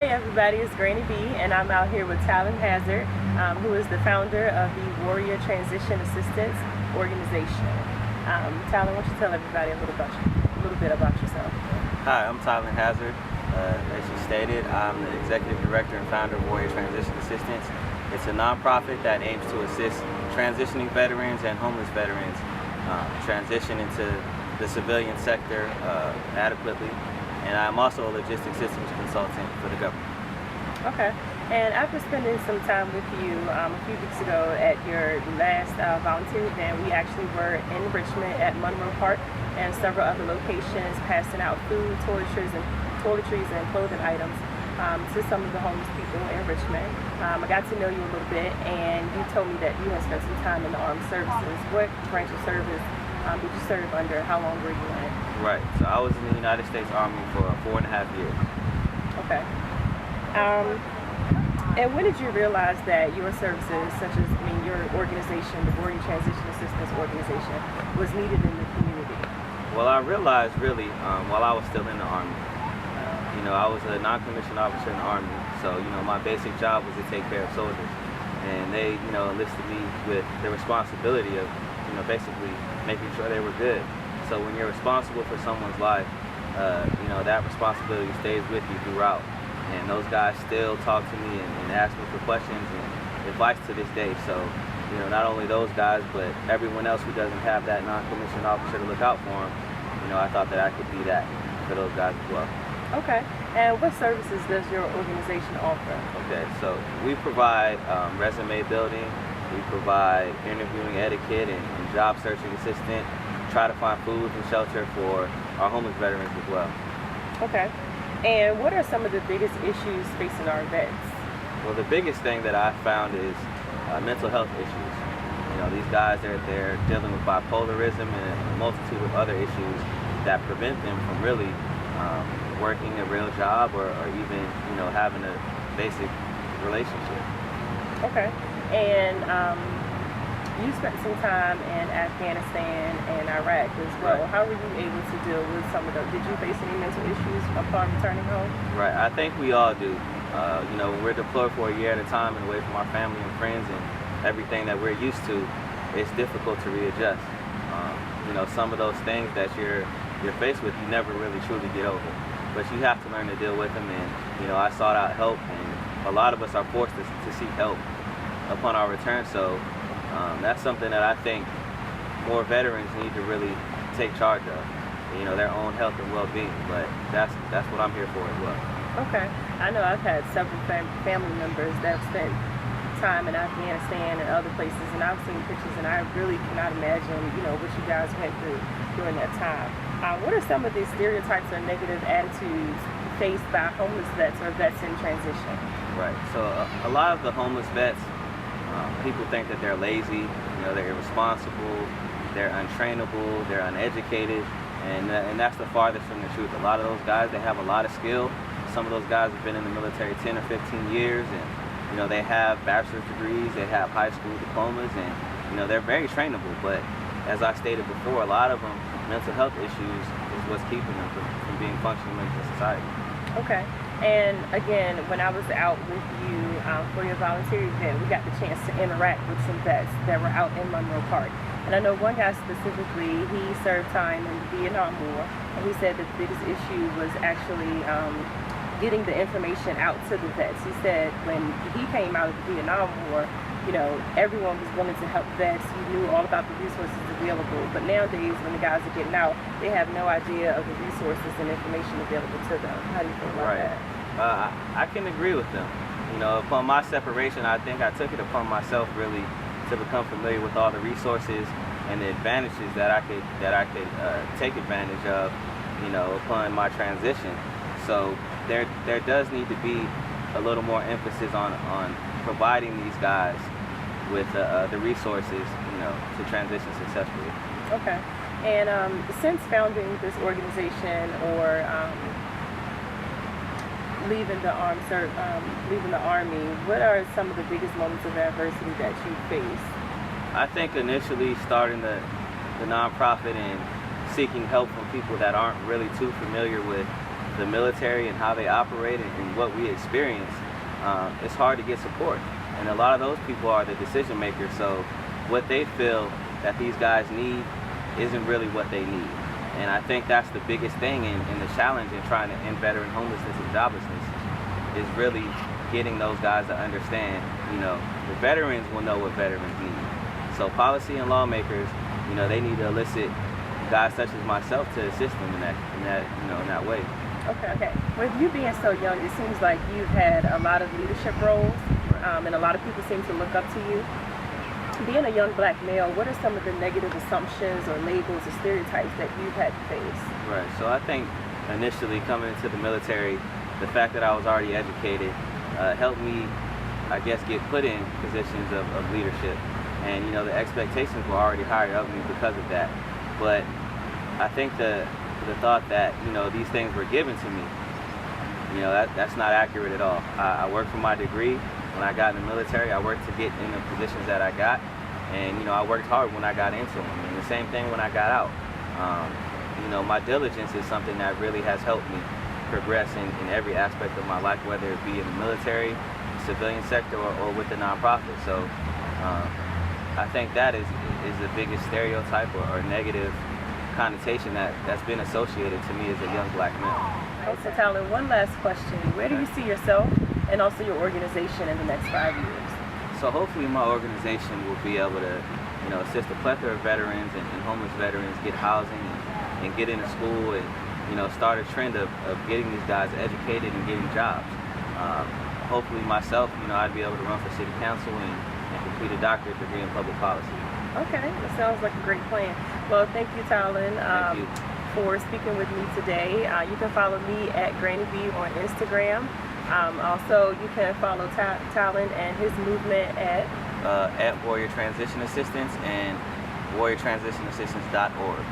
Hey everybody, it's Granny B, and I'm out here with Talon Hazard, who is the founder of the Warrior Transition Assistance Organization. Talon, why don't you tell everybody a little bit about yourself? Hi, I'm Talon Hazard. As you stated, I'm the Executive Director and founder of Warrior Transition Assistance. It's a nonprofit that aims to assist transitioning veterans and homeless veterans transition into the civilian sector adequately. And I'm also a logistics systems consultant for the government. Okay. And after spending some time with you a few weeks ago at your last volunteer event, we actually were in Richmond at Monroe Park and several other locations passing out food, toiletries, and clothing items to some of the homeless people in Richmond. I got to know you a little bit, and you told me that you had spent some time in the armed services. What branch of service did you serve under? How long were you in? Right. So I was in the United States Army for 4.5 years. Okay. And when did you realize that your services, such as your organization, the Warrior Transition Assistance Organization, was needed in the community? Well, I realized really while I was still in the Army. I was a non-commissioned officer in the Army, so my basic job was to take care of soldiers, and they enlisted me with the responsibility of basically making sure they were good. So when you're responsible for someone's life, that responsibility stays with you throughout. And those guys still talk to me and ask me for questions and advice to this day. So not only those guys, but everyone else who doesn't have that non-commissioned officer to look out for them, I thought that I could be that for those guys as well. Okay. And what services does your organization offer? Okay, so we provide resume building, we provide interviewing etiquette and job searching assistant, try to find food and shelter for our homeless veterans as well. Okay. And what are some of the biggest issues facing our vets? Well, the biggest thing that I found is mental health issues. These guys they're dealing with bipolarism and a multitude of other issues that prevent them from really working a real job or even having a basic relationship. Okay. And you spent some time in Afghanistan and Iraq as well. Right. How were you able to deal with some of those? Did you face any mental issues upon returning home? Right. I think we all do. When we're deployed for a year at a time and away from our family and friends and everything that we're used to, it's difficult to readjust. Some of those things that you're faced with, you never really truly get over. But you have to learn to deal with them, and I sought out help, and a lot of us are forced to seek help upon our return. So that's something that I think more veterans need to really take charge of, their own health and well-being. But that's what I'm here for as well. Okay. I know I've had several family members that have spent time in Afghanistan and other places, and I've seen pictures, and I really cannot imagine, what you guys went through during that time. What are some of the stereotypes or negative attitudes faced by homeless vets or vets in transition? Right. So a lot of the homeless vets, people think that they're lazy, they're irresponsible, they're untrainable, they're uneducated, and that's the farthest from the truth. A lot of those guys, they have a lot of skill. Some of those guys have been in the military 10 or 15 years, and they have bachelor's degrees, they have high school diplomas, and they're very trainable. But as I stated before, a lot of them, mental health issues is what's keeping them from being functional members of society. Okay. And again, when I was out with you for your volunteer event, we got the chance to interact with some vets that were out in Monroe Park. And I know one guy specifically, he served time in the Vietnam War, and he said that the biggest issue was actually getting the information out to the vets. He said when he came out of the Vietnam War, everyone was willing to help vets. You knew all about the resources available. But nowadays, when the guys are getting out, they have no idea of the resources and information available to them. How do you feel about that? I can agree with them. Upon my separation, I think I took it upon myself really to become familiar with all the resources and the advantages that I could take advantage of, upon my transition. So there does need to be a little more emphasis on providing these guys with the resources, to transition successfully. Okay. And since founding this organization or leaving the Army, what are some of the biggest moments of adversity that you face? I think initially starting the nonprofit and seeking help from people that aren't really too familiar with the military and how they operate and what we experience, it's hard to get support. And a lot of those people are the decision makers, so what they feel that these guys need isn't really what they need. And I think that's the biggest thing in the challenge in trying to end veteran homelessness and joblessness, is really getting those guys to understand, the veterans will know what veterans need. So policy and lawmakers, they need to elicit guys such as myself to assist them in that way. Okay. With you being so young, it seems like you've had a lot of leadership roles, and a lot of people seem to look up to you. Being a young black male, what are some of the negative assumptions or labels or stereotypes that you've had to face? Right, so I think initially coming into the military, the fact that I was already educated helped me, I guess, get put in positions of leadership. And, the expectations were already higher of me because of that. But I think the thought that, these things were given to me, that's not accurate at all. I worked for my degree. When I got in the military, I worked to get in the positions that I got, and I worked hard when I got into them, and the same thing when I got out. My diligence is something that really has helped me progress in every aspect of my life, whether it be in the military, civilian sector, or with the nonprofit. So I think that is the biggest stereotype or negative connotation that's been associated to me as a young black male. So Talon, one last question. Where do you see yourself and also your organization in the next 5 years? So hopefully my organization will be able to, assist a plethora of veterans and homeless veterans get housing and get into school and, start a trend of getting these guys educated and getting jobs. Hopefully myself, I'd be able to run for city council and complete a doctorate degree in public policy. Okay, that sounds like a great plan. Well, thank you, Talon, for speaking with me today. You can follow me at Granny B on Instagram. Also, you can follow Talon and his movement at Warrior Transition Assistance and warriortransitionassistance.org.